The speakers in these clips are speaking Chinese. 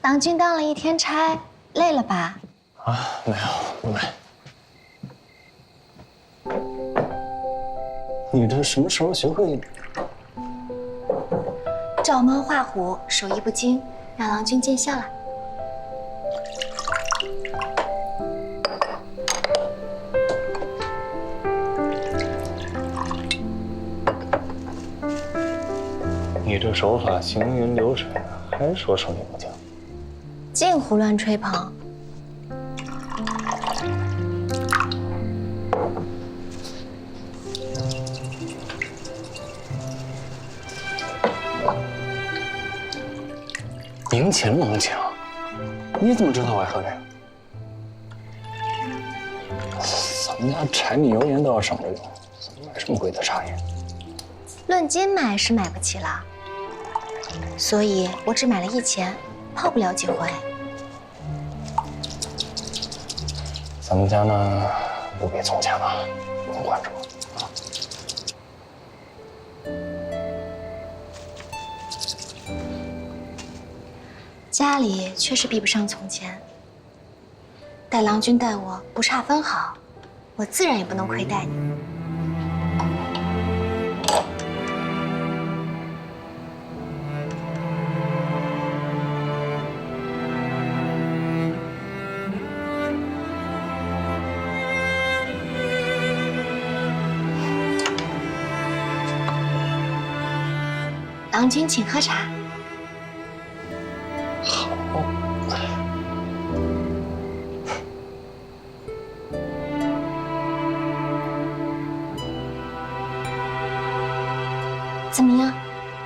郎君当了一天差，累了吧？啊，没有，不累。你这什么时候学会？照猫画虎，手艺不精，让郎君见笑了。你这手法行云流水，还说手艺不精？净胡乱吹捧。明琴浓情，你怎么知道我爱喝这个？咱们家柴米油盐都要省着用，怎么买这么贵的茶叶？论斤买是买不起了，所以我只买了1钱，泡不了几回。咱们家呢，不比从前了，不用管着我啊。家里确实比不上从前，但郎君待我不差分毫，我自然也不能亏待你。郎君请喝茶。好。怎么样？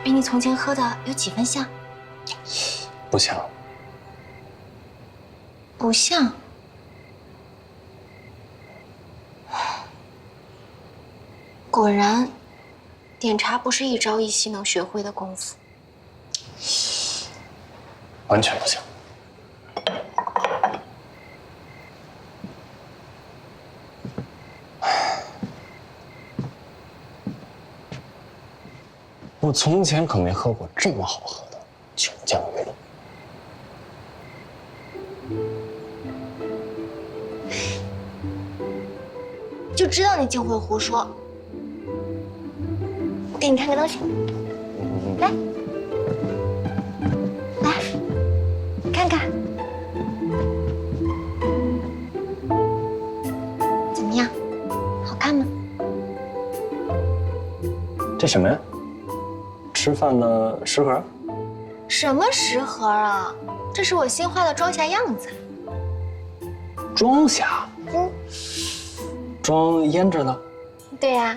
比你从前喝的有几分像？不像。不像。果然，点茶不是一朝一夕能学会的功夫。完全不像。我从前可没喝过这么好喝的琼浆玉露。就知道你净会胡说。我给你看个东西，来，来，看看，怎么样？好看吗？这什么呀？吃饭的食盒？什么食盒啊？这是我新画的装匣样子。装匣？装胭脂的？对呀。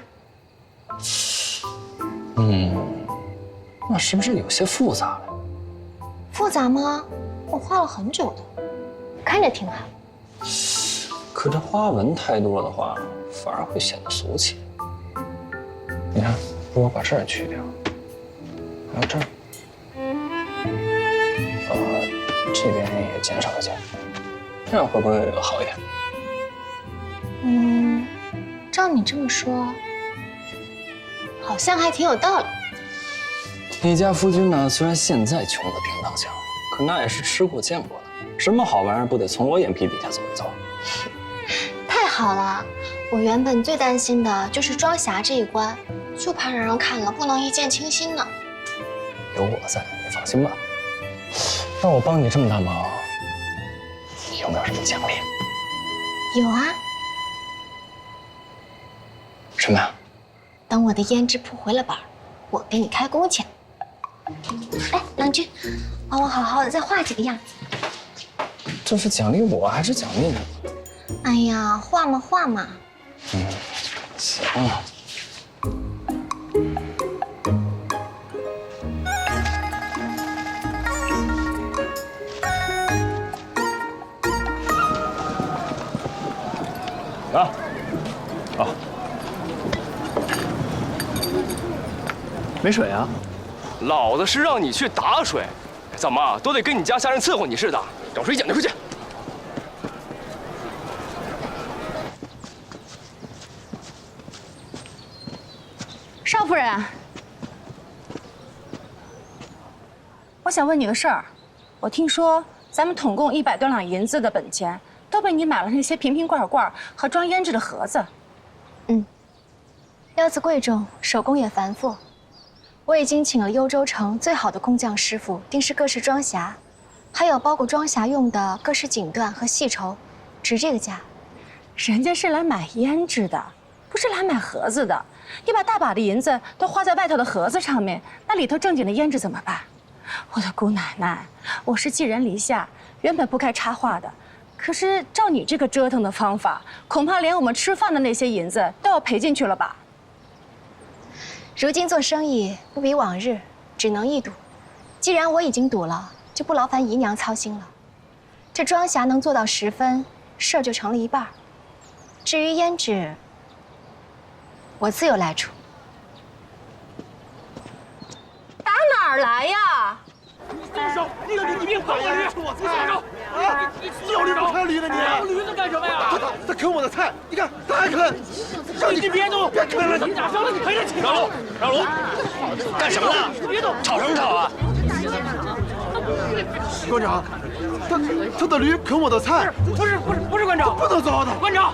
那是不是有些复杂了？复杂吗？我画了很久的，看着挺好。可这花纹太多的话，反而会显得俗气。你看，如果把这儿去掉，还有这儿，这边也减少一些，这样会不会好一点？照你这么说，好像还挺有道理。你家夫君呢？虽然现在穷得叮当响，可那也是吃过见过的，什么好玩意儿不得从我眼皮底下走一走？太好了，我原本最担心的就是装匣这一关，就怕让人看了不能一见倾心呢。有我在，你放心吧。那我帮你这么大忙，你有没有什么奖励？有啊。什么呀？等我的胭脂铺回了本，我给你开工钱。来，郎君，帮我好好的再画几个样子。这是奖励我还是奖励你？哎呀，画嘛画嘛。行。啊，好。没水啊？老子是让你去打水，怎么都得跟你家下人伺候你似的？找水捡去，快去！少夫人，我想问你个事儿。我听说咱们统共100多两银子的本钱，都被你买了那些瓶瓶罐罐和装胭脂的盒子。料子贵重，手工也繁复。我已经请了幽州城最好的工匠师傅定制各式装匣，还有包裹装匣用的各式锦缎和细绸，值这个价。人家是来买胭脂的，不是来买盒子的。你把大把的银子都花在外头的盒子上面，那里头正经的胭脂怎么办？我的姑奶奶，我是寄人篱下，原本不该插话的。可是照你这个折腾的方法，恐怕连我们吃饭的那些银子都要赔进去了吧？如今做生意不比往日，只能一赌。既然我已经赌了，就不劳烦姨娘操心了。这装匣能做到10分，事儿就成了一半。至于胭脂，我自有来处。打哪儿来呀？松手！你别碰我驴！我松手！啊！你有驴不看驴的你？碰驴子干什么呀？他啃我的菜，你看他还啃。你别动！别啃了！你打伤了你赔得起吗？让路！干什么呢？你别动！吵什么吵啊？馆长，他的驴啃我的菜。不是馆长，不能走的。馆长，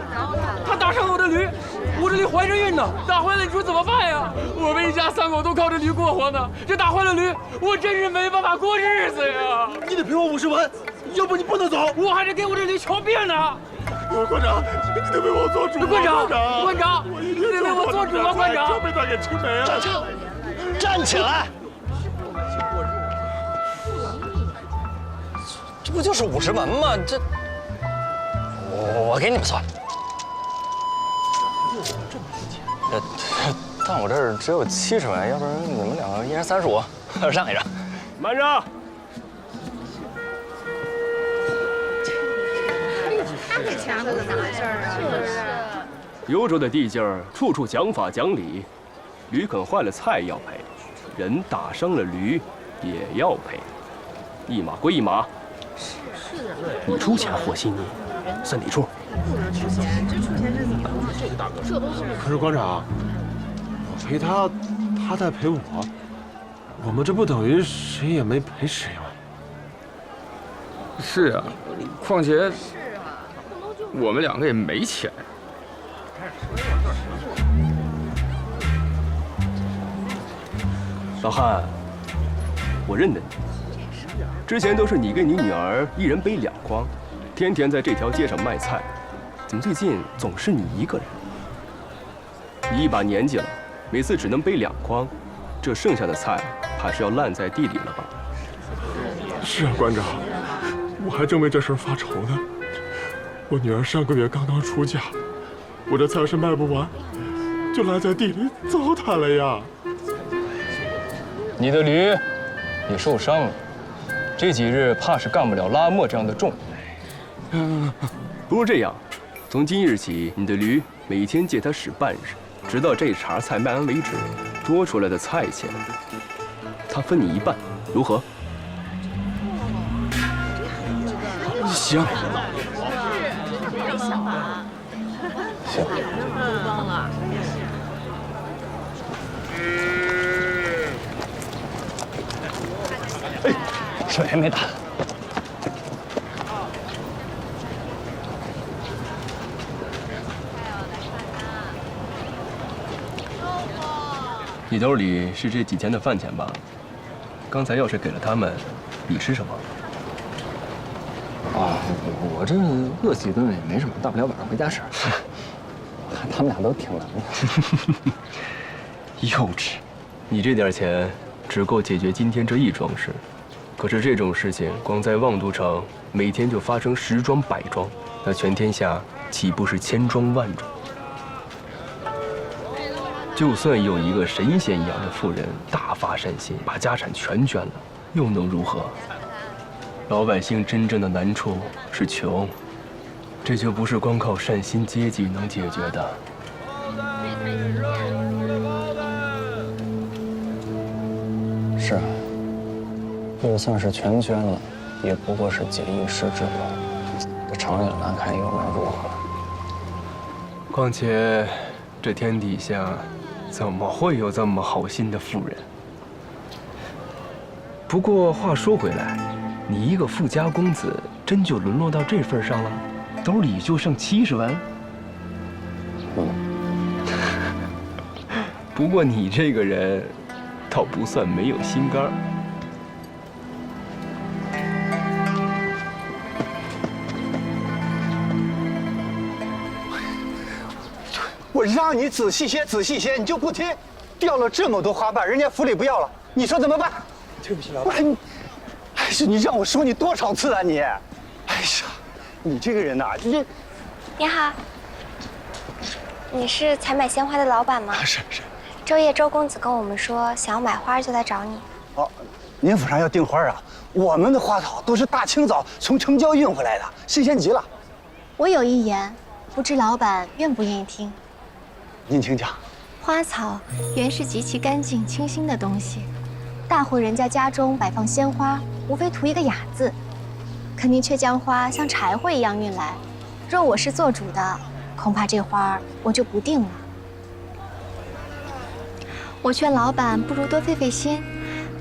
他打伤了我的驴，我这驴怀着孕呢，打坏了你说怎么办呀？我们一家3口都靠着驴过活呢，这打坏了驴，我真是没办法过日子呀！你得赔我50文，要不你不能走。我还得给我这驴瞧病呢。馆长，你得为我做主。馆长，你得为我做主啊！馆长，就被他给吃没了。站起来！这不就是50文吗？这，我给你们算。但我这儿只有70文，要不然你们2个一人35，让一让。慢着。幽州的地界儿处处讲法讲理，驴啃坏了菜要赔，人打伤了驴也要赔，一码归一码。你出钱和稀泥，算你出。可是馆长，我赔他，他再赔我们这不等于谁也没赔谁吗？是啊，况且我们2个也没钱。老汉，我认得你，之前都是你跟你女儿一人背2筐，天天在这条街上卖菜，怎么最近总是你一个人？你一把年纪了，每次只能背2筐，这剩下的菜怕是要烂在地里了吧？是啊，馆长，我还正为这事发愁呢。我女儿上个月刚刚出嫁，我这菜要是卖不完，就烂在地里糟蹋了呀。你的驴也受伤了，这几日怕是干不了拉磨这样的重。不如这样，从今日起，你的驴每天借它使半日，直到这茬菜卖完为止，多出来的菜钱，他分你一半，如何？行。行。哎，水还没打。你兜里是这几天的饭钱吧？刚才要是给了他们，你吃什么？啊，我这饿几顿也没什么，大不了晚上回家吃。他们俩都挺能的。幼稚！你这点钱只够解决今天这一桩事，可是这种事情光在望都城每天就发生10桩100桩，那全天下岂不是千桩万桩？就算有一个神仙一样的妇人大发善心，把家产全捐了，又能如何？老百姓真正的难处是穷，这就不是光靠善心接济能解决的。是啊，就算是全捐了，也不过是解一时之短，这长远来看又能如何？况且，这天底下怎么会有这么好心的妇人？不过话说回来，你一个富家公子，真就沦落到这份上了？兜里就剩70万？不过你这个人，倒不算没有心肝儿。我让你仔细些，仔细些，你就不听，掉了这么多花瓣，人家府里不要了，你说怎么办？对不起，老板。不是你，哎是你让我说你多少次啊你？哎呀，你这个人呐，你您好，你是采买鲜花的老板吗？是。周夜周公子跟我们说，想要买花就来找你。哦，您府上要订花啊？我们的花草都是大清早从城郊运回来的，新鲜极了。我有一言，不知老板愿不愿意听？您请讲。花草原是极其干净清新的东西，大户人家家中摆放鲜花，无非图一个雅字。可您却将花像柴火一样运来，若我是做主的，恐怕这花我就不定了。我劝老板不如多费费心，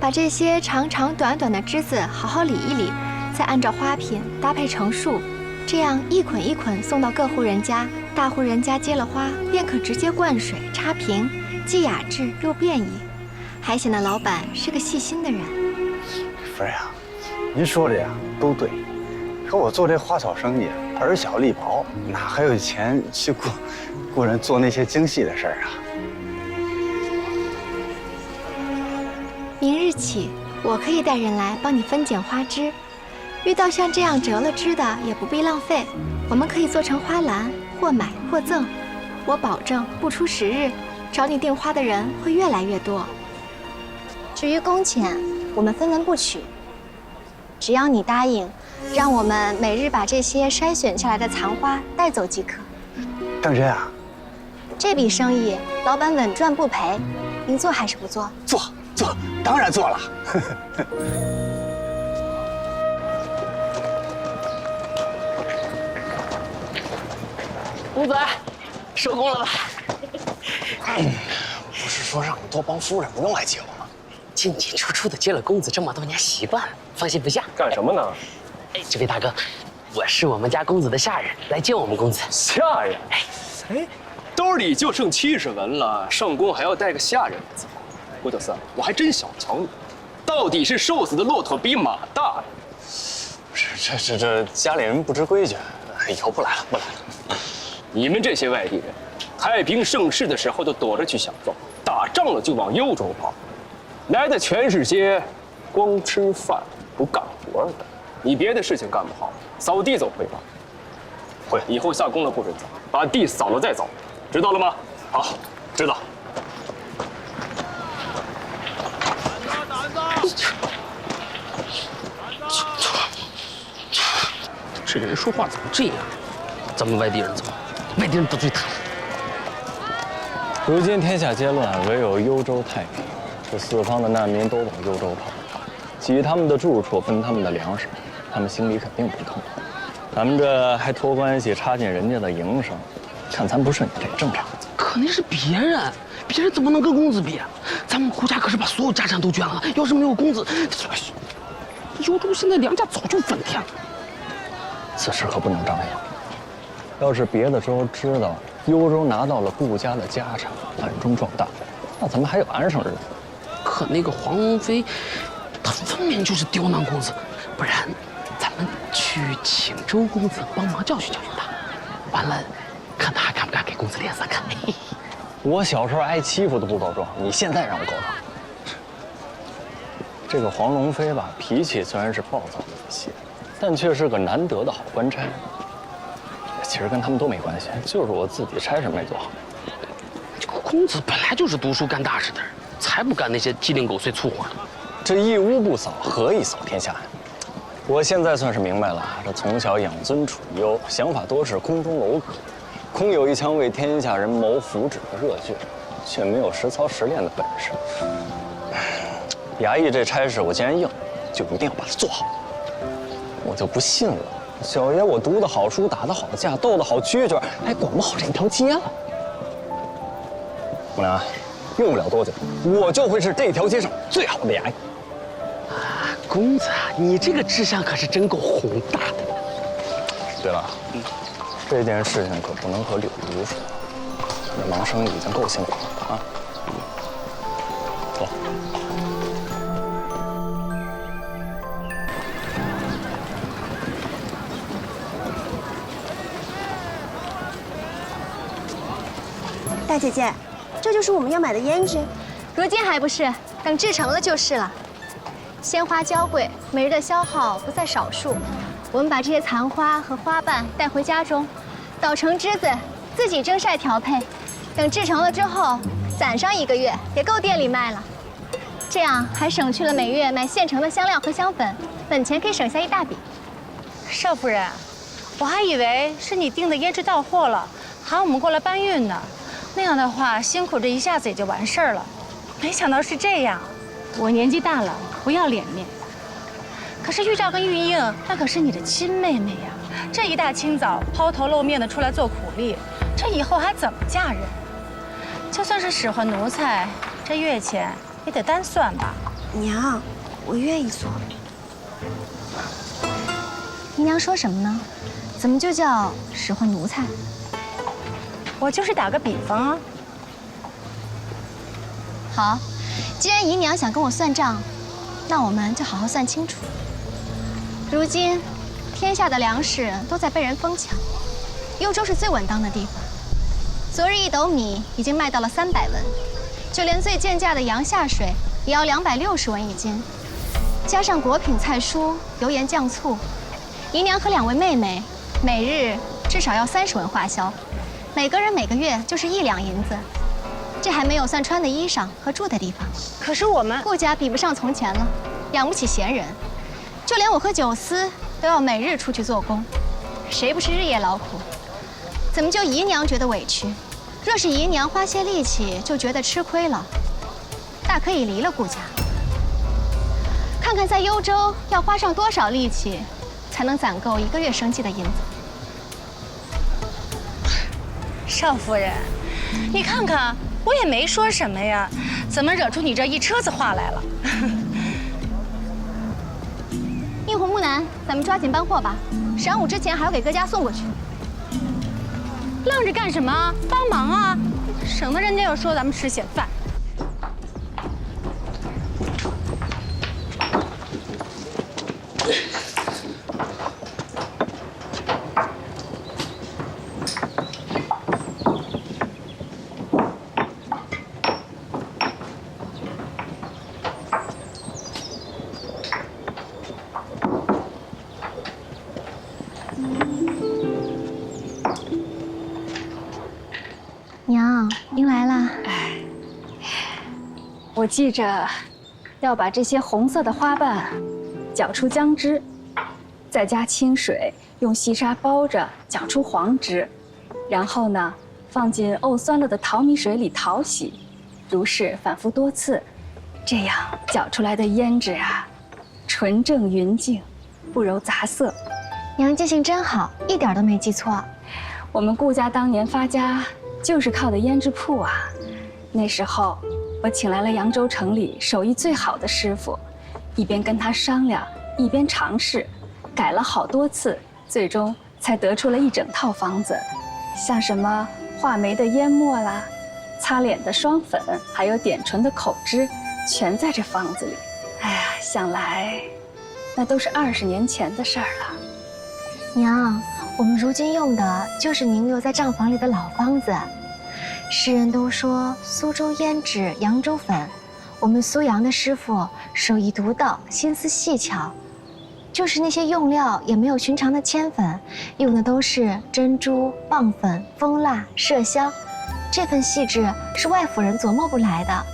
把这些长长短短的枝子好好理一理，再按照花品搭配成束，这样一捆一捆送到各户人家。大户人家接了花，便可直接灌水插瓶，既雅致又便宜，还显得老板是个细心的人。夫人啊，您说的呀都对，可我做这花草生意儿小力薄，哪还有钱去雇人做那些精细的事儿啊？明日起，我可以带人来帮你分拣花枝，遇到像这样折了枝的，也不必浪费，我们可以做成花篮，或买或赠。我保证不出10日，找你订花的人会越来越多。至于工钱，我们分文不取，只要你答应，让我们每日把这些筛选下来的藏花带走即可。当真啊？这笔生意，老板稳赚不赔，您做还是不做？做，当然做了。公子，收工了吧？不是说让你多帮夫人，不用来接我吗？进进出出的接了公子这么多年，习惯了，放心不下。干什么呢？哎，这位大哥，我是我们家公子的下人，来接我们公子。下人？哎，兜里就剩70文了，上宫还要带个下人？郭德四，我还真小瞧你，到底是瘦死的骆驼比马大呀！不是，这家里人不知规矩，以后不来了。你们这些外地人，太平盛世的时候都躲着去享受，打仗了就往幽州跑，来的全是些光吃饭不干活的。你别的事情干不好，扫地走会吧？会，以后下工了不准走，把地扫了再走，知道了吗？好，知道。这人说话怎么这样？咱们外地人怎么？外地人得罪他。如今天下皆乱，唯有幽州太平。这四方的难民都往幽州跑，挤他们的住处，分他们的粮食，他们心里肯定不痛。咱们这还托关系插进人家的营生，看咱不顺眼，这也正常。可那是别人，别人怎么能跟公子比？咱们国家可是把所有家产都捐了，要是没有公子，幽州现在粮价早就翻天了。此事可不能张扬。要是别的州知道幽州拿到了顾家的家产，暗中壮大，那咱们还有安生日子。可那个黄龙飞，他分明就是刁难公子，不然咱们去请周公子帮忙教训教训他，完了，看他还敢不敢给公子脸色看。我小时候挨欺负都不告状，你现在让我告状？这个黄龙飞吧，脾气虽然是暴躁一些，但却是个难得的好官差。其实跟他们都没关系，就是我自己差事没做好。这个公子本来就是读书干大事的人，才不干那些鸡零狗碎粗活呢。这一屋不扫，何以扫天下呀？我现在算是明白了，这从小养尊处优，想法多是空中楼阁，空有一腔为天下人谋福祉的热血，却没有实操实练的本事。衙役这差事，我既然应，就一定要把它做好。我就不信了，小爷我读得好书，打得好架，斗得好蛐蛐，还管不好这条街了。母娘，用不了多久，我就会是这条街上最好的衙役。公子啊，你这个志向可是真够宏大的。对了，这件事情可不能和柳如说，这忙生意已经够辛苦了啊。走。大姐姐，这就是我们要买的胭脂。如今还不是，等制成了就是了。鲜花娇贵，每日的消耗不在少数。我们把这些残花和花瓣带回家中，捣成栀子，自己蒸晒调配。等制成了之后，攒上1个月，也够店里卖了。这样还省去了每月买现成的香料和香粉，本钱可以省下一大笔。少夫人，我还以为是你订的胭脂到货了，喊我们过来搬运呢。那样的话，辛苦这一下子也就完事儿了。没想到是这样，我年纪大了，不要脸面。可是玉照跟玉英那可是你的亲妹妹呀，这一大清早抛头露面的出来做苦力，这以后还怎么嫁人？就算是使唤奴才，这月钱也得单算吧。娘，我愿意做。姨娘说什么呢？怎么就叫使唤奴才？我就是打个比方啊。好，既然姨娘想跟我算账，那我们就好好算清楚。如今，天下的粮食都在被人疯抢，幽州是最稳当的地方。昨日1斗米已经卖到了300文，就连最贱价的洋下水也要260文1斤，加上果品、菜蔬、油盐酱醋，姨娘和2位妹妹每日至少要30文花销。每个人每个月就是1两银子，这还没有算穿的衣裳和住的地方。可是我们顾家比不上从前了，养不起闲人，就连我和九思都要每日出去做工，谁不是日夜劳苦？怎么就姨娘觉得委屈？若是姨娘花些力气就觉得吃亏了，大可以离了顾家。看看在幽州要花上多少力气，才能攒够1个月生计的银子。少夫人，你看看，我也没说什么呀，怎么惹出你这一车子话来了？映红木兰，咱们抓紧搬货吧，晌午之前还要给各家送过去。愣着干什么？帮忙啊，省得人家又说咱们吃闲饭。娘，您来啦。我记着要把这些红色的花瓣搅出姜汁，再加清水，用细沙包着搅出黄汁，然后呢，放进沤酸了的淘米水里淘洗，如是反复多次，这样搅出来的胭脂啊，纯正匀净，不揉杂色。娘记性真好，一点都没记错。我们顾家当年发家就是靠的胭脂铺啊，那时候我请来了扬州城里手艺最好的师傅，一边跟他商量，一边尝试，改了好多次，最终才得出了一整套方子，像什么画眉的烟末啦，擦脸的霜粉，还有点唇的口脂，全在这方子里。哎呀，想来那都是20年前的事儿了。娘，我们如今用的就是您留在账房里的老方子。世人都说苏州胭脂，扬州粉，我们苏阳的师傅手艺独到，心思细巧，就是那些用料也没有寻常的铅粉，用的都是珍珠、棒粉、蜂蜡、麝香，这份细致是外府人琢磨不来的，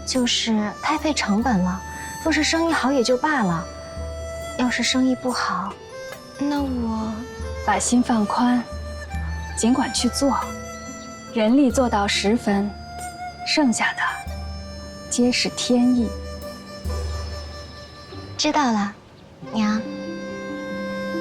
就是太费成本了。若是生意好也就罢了，要是生意不好，那我把心放宽，尽管去做，人力做到10分，剩下的皆是天意。知道了，娘。